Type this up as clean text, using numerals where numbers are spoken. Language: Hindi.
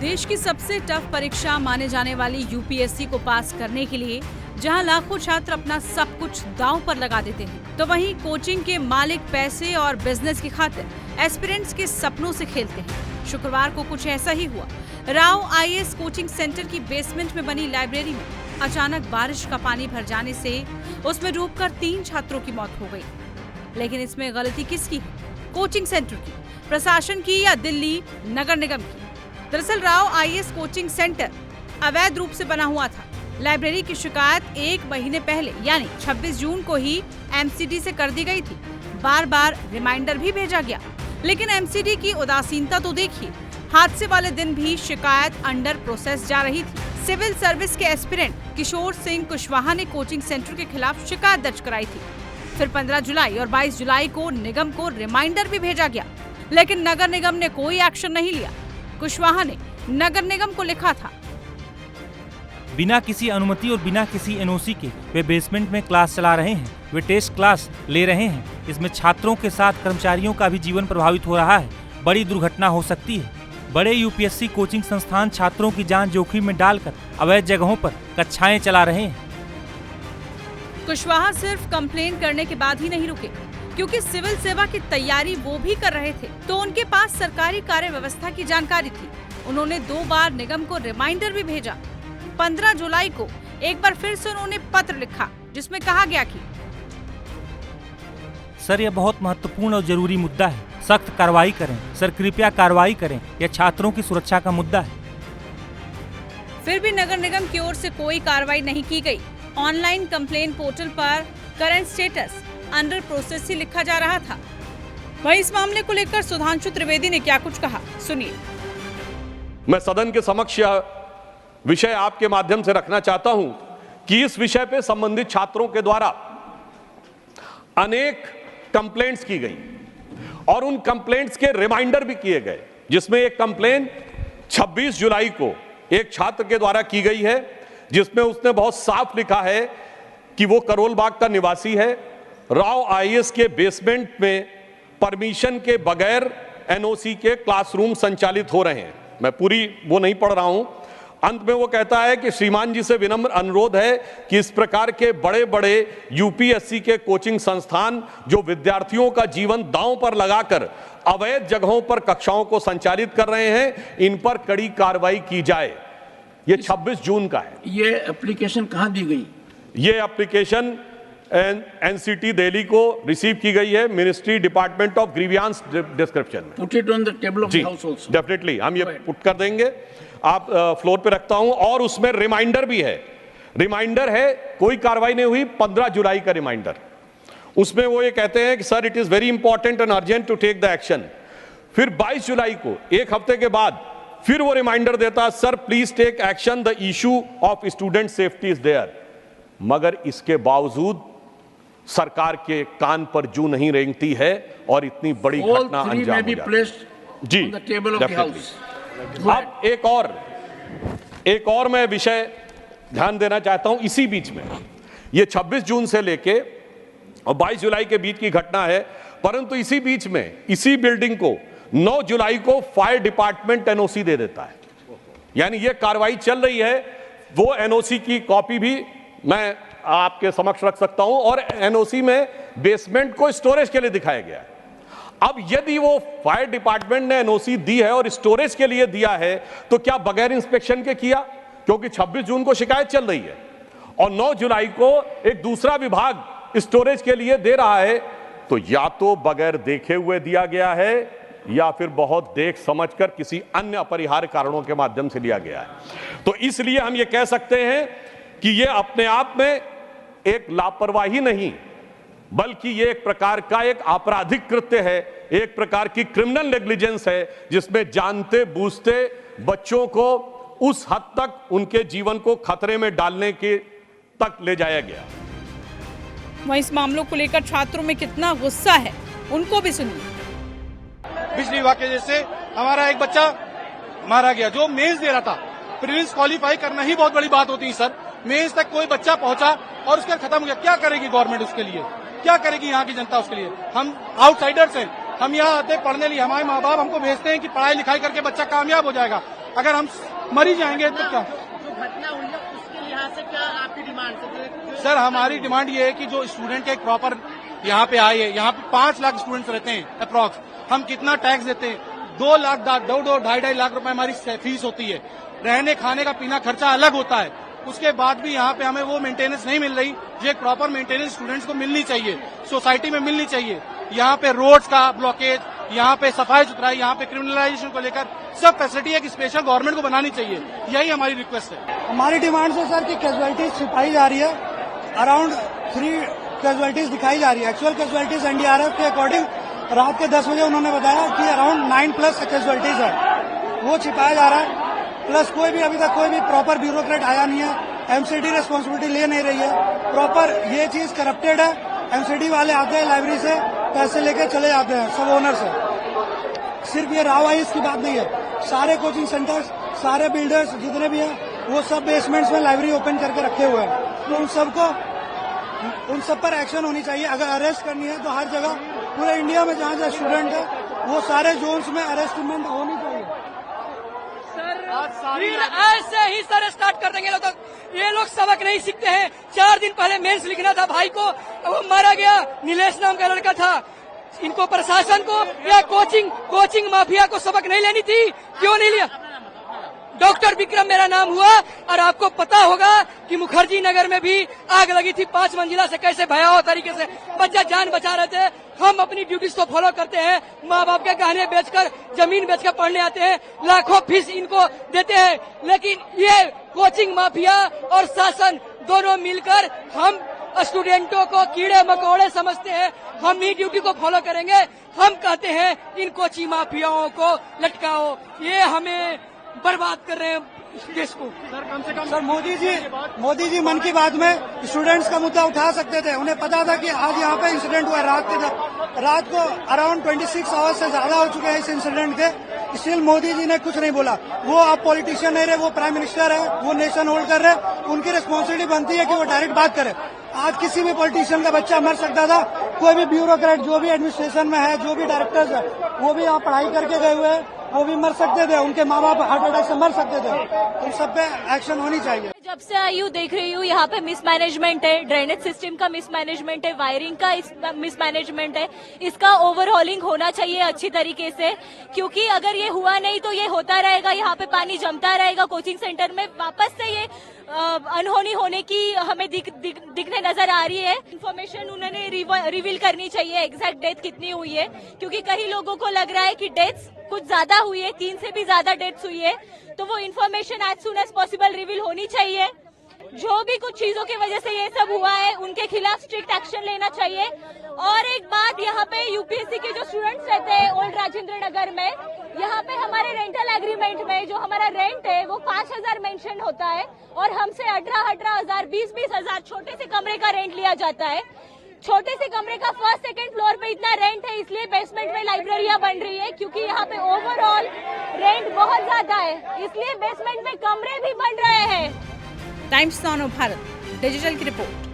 देश की सबसे टफ परीक्षा माने जाने वाली यूपीएससी को पास करने के लिए जहां लाखों छात्र अपना सब कुछ दांव पर लगा देते हैं, तो वहीं कोचिंग के मालिक पैसे और बिजनेस की खातिर एस्पिरेंट्स के सपनों से खेलते हैं। शुक्रवार को कुछ ऐसा ही हुआ। राव आईएएस कोचिंग सेंटर की बेसमेंट में बनी लाइब्रेरी में अचानक बारिश का पानी भर जाने से उसमें डूबकर 3 छात्रों की मौत हो गई। लेकिन इसमें गलती किसकी है? कोचिंग सेंटर की, प्रशासन की या दिल्ली नगर निगम की? दरअसल राव आईएएस कोचिंग सेंटर अवैध रूप से बना हुआ था। लाइब्रेरी की शिकायत 1 महीने पहले यानी 26 जून को ही एमसीडी से कर दी गई थी। बार बार रिमाइंडर भी भेजा गया, लेकिन एमसीडी की उदासीनता तो देखिए। हादसे वाले दिन भी शिकायत अंडर प्रोसेस जा रही थी। सिविल सर्विस के एस्पिरेंट किशोर सिंह कुशवाहा ने कोचिंग सेंटर के खिलाफ शिकायत दर्ज कराई थी। फिर 15 जुलाई और 22 जुलाई को निगम को रिमाइंडर भी भेजा गया, लेकिन नगर निगम ने कोई एक्शन नहीं लिया। कुशवाहा ने नगर निगम को लिखा था, बिना किसी अनुमति और बिना किसी एनओसी के वे बेसमेंट में क्लास चला रहे हैं, वे टेस्ट क्लास ले रहे हैं। इसमें छात्रों के साथ कर्मचारियों का भी जीवन प्रभावित हो रहा है। बड़ी दुर्घटना हो सकती है। बड़े यूपीएससी कोचिंग संस्थान छात्रों की जान जोखिम में डालकर अवैध जगहों पर कक्षाएं चला रहे हैं। कुशवाहा सिर्फ कंप्लेन करने के बाद ही नहीं रुके, क्योंकि सिविल सेवा की तैयारी वो भी कर रहे थे, तो उनके पास सरकारी कार्य व्यवस्था की जानकारी थी। उन्होंने 2 बार निगम को रिमाइंडर भी भेजा। 15 जुलाई को एक बार फिर से उन्होंने पत्र लिखा, जिसमें कहा गया कि सर, यह बहुत महत्वपूर्ण और जरूरी मुद्दा है, सख्त कार्रवाई करें सर, कृपया कार्रवाई करें, यह छात्रों की सुरक्षा का मुद्दा है। फिर भी नगर निगम की ओर से कोई कार्रवाई नहीं की गई। ऑनलाइन कंप्लेन पोर्टल पर करंट स्टेटस अंडर प्रोसेस ही लिखा जा रहा था। वहीं इस मामले को लेकर सुधांशु त्रिवेदी ने क्या कुछ कहा, सुनिए। मैं सदन के समक्ष यह विषय आपके माध्यम से रखना चाहता हूं कि इस विषय पे संबंधित छात्रों के द्वारा अनेक कंप्लेंट्स की गई और उन कंप्लेंट्स के रिमाइंडर भी किए गए, जिसमें एक कंप्लेंट 26 जुलाई को एक छात्र के द्वारा की गई है, जिसमें उसने बहुत साफ लिखा है कि वो करोल बाग का निवासी है। राव आईएएस के बेसमेंट में परमिशन के बगैर एनओसी के क्लासरूम संचालित हो रहे हैं। मैं पूरी वो नहीं पढ़ रहा हूं। अंत में वो कहता है कि श्रीमान जी से विनम्र अनुरोध है कि इस प्रकार के बड़े बड़े यूपीएससी के कोचिंग संस्थान जो विद्यार्थियों का जीवन दांव पर लगाकर अवैध जगहों पर कक्षाओं को संचालित कर रहे हैं, इन पर कड़ी कार्रवाई की जाए। ये 26 जून का है। ये एप्लीकेशन कहां दी गई? ये एप्लीकेशन एनसीटी दिल्ली को रिसीव की गई है, ministry department of grievances description में। Put it on the table of the house also. Definitely हम ये पुट कर देंगे, आप फ्लोर पे रखता हूं। और उसमें रिमाइंडर भी है। रिमाइंडर है, कोई कार्रवाई नहीं हुई, 15 जुलाई का रिमाइंडर। उसमें वो ये कहते हैं कि sir it is very important and urgent to take the action. फिर 22 जुलाई को, एक हफ्ते के बाद, फिर वो रिमाइंडर देता, sir please take action, the issue of student safety is there. मगर इसके बावजूद सरकार के कान पर जू नहीं रेंगती है और इतनी बड़ी घटना अंजाम हो जाती है। जी, अब एक और मैं विषय ध्यान देना चाहता हूं। इसी बीच में ये 26 जून से लेके और 22 जुलाई के बीच की घटना है, परंतु इसी बीच में इसी बिल्डिंग को 9 जुलाई को फायर डिपार्टमेंट एनओसी दे देता है। यानी ये कार्रवाई चल रही है। वो एनओसी की कॉपी भी मैं आपके समक्ष रख सकता हूं और एनओसी में बेसमेंट को स्टोरेज के लिए दिखाया गया है। अब यदि वो फायर डिपार्टमेंट ने एनओसी दी है और स्टोरेज के लिए दिया है, तो क्या बगैर इंस्पेक्शन के किया? क्योंकि 26 जून को शिकायत चल रही है और 9 जुलाई को एक दूसरा विभाग स्टोरेज के लिए दे रहा है, तो या तो बगैर देखे हुए दिया गया है या फिर बहुत देख समझकर किसी अन्य अपरिहार्य कारणों के माध्यम से लिया गया है। तो इसलिए हम ये कह सकते हैं कि ये अपने आप में एक लापरवाही नहीं, बल्कि ये एक प्रकार का एक आपराधिक कृत्य है, एक प्रकार की क्रिमिनल नेग्लिजेंस है, जिसमें जानते बूझते बच्चों को उस हद तक उनके जीवन को खतरे में डालने के तक ले जाया गया। वहीं इस मामलों को लेकर छात्रों में कितना गुस्सा है, उनको भी सुनिए। पिछली वाकये जैसे हमारा एक बच्चा मारा गया जो मेंस दे रहा था। प्रीलिम्स क्वालिफाई करना ही बहुत बड़ी बात होती है सर। मेंस तक कोई बच्चा पहुंचा और उसका खत्म हो गया। क्या करेगी गवर्नमेंट उसके लिए? क्या करेगी यहाँ की जनता उसके लिए? हम आउटसाइडर्स हैं, हम यहाँ आते हैं पढ़ने लिए, हमारे माँ बाप हमको भेजते हैं कि पढ़ाई लिखाई करके बच्चा कामयाब हो जाएगा, अगर हम मर ही जाएंगे तो क्या। घटना हुई है उसके लिहाज से क्या आपकी डिमांड है? सर हमारी डिमांड ये है कि जो स्टूडेंट एक प्रॉपर यहाँ पे आए हैं, यहाँ पे 5 लाख स्टूडेंट्स रहते हैं अप्रॉक्स, हम कितना टैक्स देते हैं, 2 लाख 2.5 लाख रुपए हमारी फीस होती है, रहने खाने का पीना खर्चा अलग होता है, उसके बाद भी यहाँ पे हमें वो मेंटेनेंस नहीं मिल रही जो एक प्रॉपर मेंटेनेंस स्टूडेंट्स को मिलनी चाहिए, सोसाइटी में मिलनी चाहिए। यहाँ पे रोड्स का ब्लॉकेज, यहाँ पे सफाई सुथराई, यहाँ पे क्रिमिनलाइजेशन को लेकर सब फैसिलिटी एक स्पेशल गवर्नमेंट को बनानी चाहिए, यही हमारी रिक्वेस्ट है। हमारी डिमांड है सर कि कैजुअलिटीज छिपाई जा रही है, अराउंड 3 कैजुअलिटीज दिखाई जा रही है। एक्चुअल कैजुअलिटीज एनडीआरएफ के अकॉर्डिंग रात के 10 बजे उन्होंने बताया कि अराउंड 9+ कैजुअलिटीज है, वो छिपाया जा रहा है। प्लस कोई भी अभी तक कोई भी प्रॉपर ब्यूरोक्रेट आया नहीं है, एमसीडी रिस्पॉन्सिबिलिटी ले नहीं रही है, प्रॉपर ये चीज करप्टेड है। एमसीडी वाले आते हैं लाइब्रेरी से पैसे लेके चले जाते हैं सब ओनर से। सिर्फ ये रावाइज की बात नहीं है, सारे कोचिंग सेंटर्स, सारे बिल्डर्स जितने भी हैं वो सब बेसमेंट्स में लाइब्रेरी ओपन करके रखे हुए हैं, तो उन सब पर एक्शन होनी चाहिए। अगर अरेस्ट करनी है तो हर जगह पूरे इंडिया में जहाँ जहाँ स्टूडेंट है वो सारे जोन्स में अरेस्टमेंट होनी चाहिए। फिर ऐसे ही सर स्टार्ट कर देंगे लोग, ये लोग सबक नहीं सीखते हैं। 4 दिन पहले मेंस लिखना था भाई को, वो मारा गया, नीलेश नाम का लड़का था। इनको प्रशासन को या कोचिंग माफिया को सबक नहीं लेनी थी, क्यों नहीं लिया? डॉक्टर विक्रम मेरा नाम हुआ, और आपको पता होगा कि मुखर्जी नगर में भी आग लगी थी 5 मंजिला से, कैसे भयावह तरीके से बच्चा जान बचा रहे थे। हम अपनी ड्यूटीज को फॉलो करते हैं, माँ बाप के गहने बेचकर, जमीन बेचकर पढ़ने आते हैं, लाखों फीस इनको देते हैं, लेकिन ये कोचिंग माफिया और शासन दोनों मिलकर हम स्टूडेंटों को कीड़े मकोड़े समझते हैं। हम ही ड्यूटी को फॉलो करेंगे। हम कहते हैं इन कोचिंग माफियाओं को लटकाओ, ये हमें बर्बाद कर रहे हैं इस देश को। सर कम से कम सर मोदी जी मन की बात में स्टूडेंट्स का मुद्दा उठा सकते थे। उन्हें पता था कि आज यहाँ पे इंसिडेंट हुआ रात को अराउंड 26 आवर्स से ज्यादा हो चुके हैं इस इंसिडेंट के, स्टिल मोदी जी ने कुछ नहीं बोला। वो आप पॉलिटिशियन नहीं रहे, वो प्राइम मिनिस्टर है, वो नेशन होल्ड कर रहे, उनकी रिस्पॉन्सिबिलिटी बनती है कि वो डायरेक्ट बात करे। आज किसी भी पॉलिटिशियन का बच्चा मर सकता था, कोई भी ब्यूरोक्रेट जो भी एडमिनिस्ट्रेशन में है, जो भी डायरेक्टर्स है, वो भी यहाँ पढ़ाई करके गए हुए हैं, वो भी मर सकते थे, उनके माँ बाप हार्ट अटैक से मर सकते थे। उन सब पे एक्शन होनी चाहिए। जब से आई हूँ देख रही हूँ यहाँ पे मिसमैनेजमेंट है, ड्रेनेज सिस्टम का मिसमैनेजमेंट है, वायरिंग का मिसमैनेजमेंट है। इसका ओवरहॉलिंग होना चाहिए अच्छी तरीके से, क्योंकि अगर ये हुआ नहीं तो ये होता रहेगा, यहाँ पे पानी जमता रहेगा। कोचिंग सेंटर में वापस से ये अनहोनी होने की हमें दिखने नजर आ रही है। इन्फॉर्मेशन उन्होंने रिवील करनी चाहिए, एग्जैक्ट डेथ कितनी हुई है, क्योंकि कई लोगों को लग रहा है कि डेथ्स कुछ ज्यादा हुई है, 3 से भी ज्यादा डेथ्स हुई है, तो वो information as soon as possible reveal होनी चाहिए। जो भी कुछ चीजों की वजह से ये सब हुआ है उनके खिलाफ स्ट्रिक्ट एक्शन लेना चाहिए। और एक बात, यहाँ पे यूपीएससी के जो स्टूडेंट्स रहते हैं ओल्ड राजेंद्र नगर में, यहाँ पे हमारे रेंटल एग्रीमेंट में जो हमारा रेंट है वो 5,000 मेंशन होता है, और हमसे 18,000 20 हजार छोटे से कमरे का रेंट लिया जाता है। छोटे से कमरे का 1st 2nd फ्लोर पे इतना रेंट है, इसलिए बेसमेंट में लाइब्रेरियां बन रही है, क्योंकि यहाँ पे ओवरऑल रेंट बहुत ज्यादा है, इसलिए बेसमेंट में कमरे भी बन रहे हैं। टाइम्स नाउ भारत डिजिटल की रिपोर्ट।